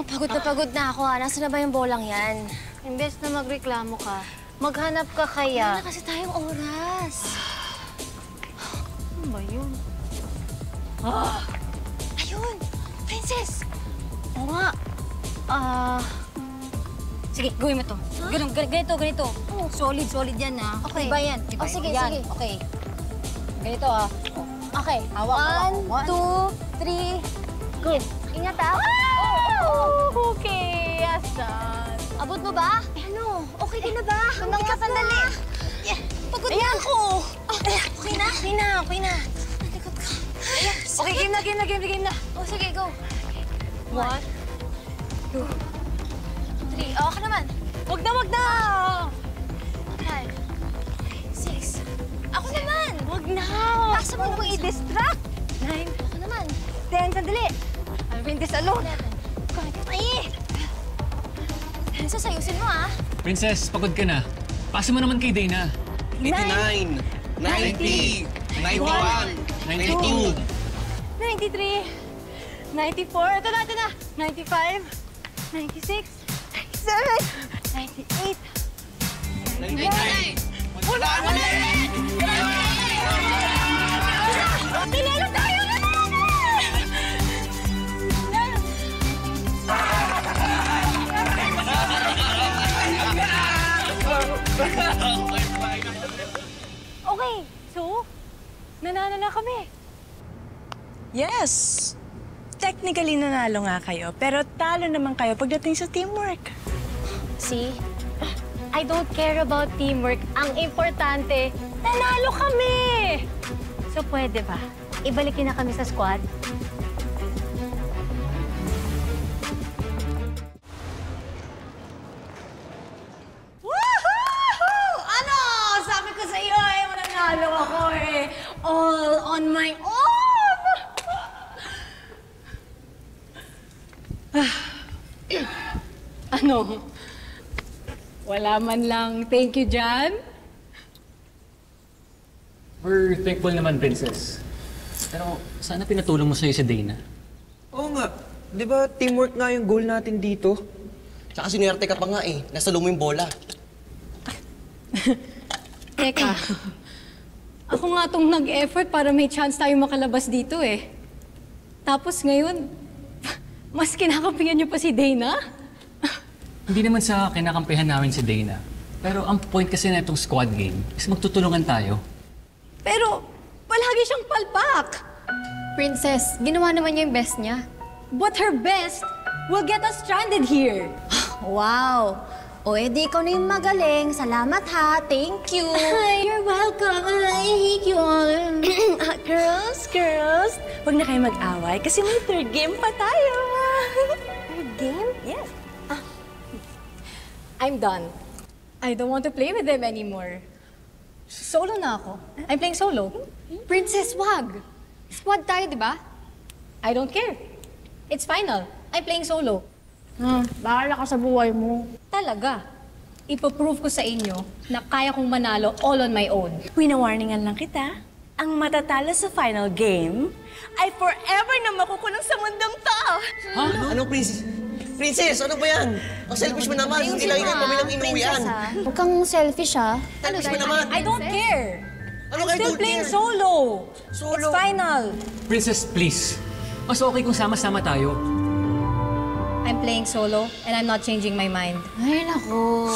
pagod na ako ha. Nasaan na ba yung bolang yan? Imbes na magreklamo ka, maghanap ka kaya. Wala na kasi tayong oras. Ano ba yun? Ayun! Princess! Oo nga. Sige, gawin mo to. Ganito. Solid yan ha. Okay. Iba yan. Oh, sige. Okay. Ganito ha. Okay. Hawak. 1, 2, 3, go. Ingat ha. Okay, asan? Abot mo ba? Ano? Okay ka na ba? Sandali ka, sandali. Pagod na ako. Okay na. Likot ka. Ayan, Okay, game na. Oh, sige, go. 1, 2, 3. Oh, ka naman. Wag na! 5, 6. Ako naman. Wag na! Pasa mo Huwag naman mong i-distract! 9, Ako naman. 10, sandali! I'll win this alone! 11. Ay! Princess, ayusin mo ah. Princess, pagod ka na. Pasa mo naman kay Dana. 89, 90, 91, 92. 93, 94, ito na! 95, 96, 97, 98, 99. Wala! Tinalo tayo na! Okay, so, nanalo na kami. Yes! Technically, nanalo nga kayo, pero talo naman kayo pagdating sa teamwork. See? I don't care about teamwork. Ang importante, nanalo kami! So, pwede ba? Ibalik niyo na kami sa squad? Woohoo! Ano? Sabi ko sa iyo, mananalo ako all on my own! Ano? Wala man lang thank you dyan? We're thankful naman, Princess. Pero sana pinatulong mo sa'yo si Dana. Oo nga. Di ba teamwork nga yung goal natin dito? Tsaka sinuwerte ka pa nga eh. Nasa mo yung bola. Teka, ako nga tong nag-effort para may chance tayo makalabas dito eh. Tapos ngayon, mas kinakampingan niyo pa si Dana? Hindi naman sa kinakampihan namin si Dana. Pero ang point kasi na itong squad game is magtutulungan tayo. Pero palagi siyang palpak. Princess, ginawa naman niya yung best niya. But her best will get us stranded here. Wow. O, edi ikaw na yung magaling. Salamat ha. Thank you. You're welcome. I hate you all. Girls, huwag na kayo mag-away kasi may third game pa tayo. Third game? Yes. I'm done. I don't want to play with them anymore. Solo na ako. I'm playing solo. Princess, wag! Squad tayo, di ba? I don't care. It's final. I'm playing solo. Bahala ka sa buhay mo. Talaga. Ipoprove ko sa inyo na kaya kong manalo all on my own. Winawarningan lang kita. Ang matatalo sa final game ay forever na makukulong sa mundong to. Ano, Princess, ano ba yan? Ang selfish mo naman. Hindi lang yung pamilyang inuwian. Huwag kang selfish ha. Selfish mo naman. I don't care. Ano I'm kayo still don't playing care? solo. Solo. It's final. Princess, please. Mas okay kung sama-sama tayo. I'm playing solo and I'm not changing my mind. Ay, naku.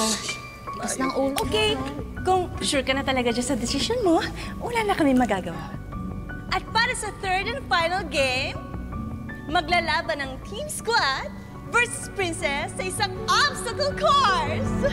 Tigas ng ulo. Okay, kung sure ka na talaga dyan sa decision mo, wala na kami magagawa. At para sa third and final game, maglalaban ng Team Squad versus Princess sa isang obstacle course.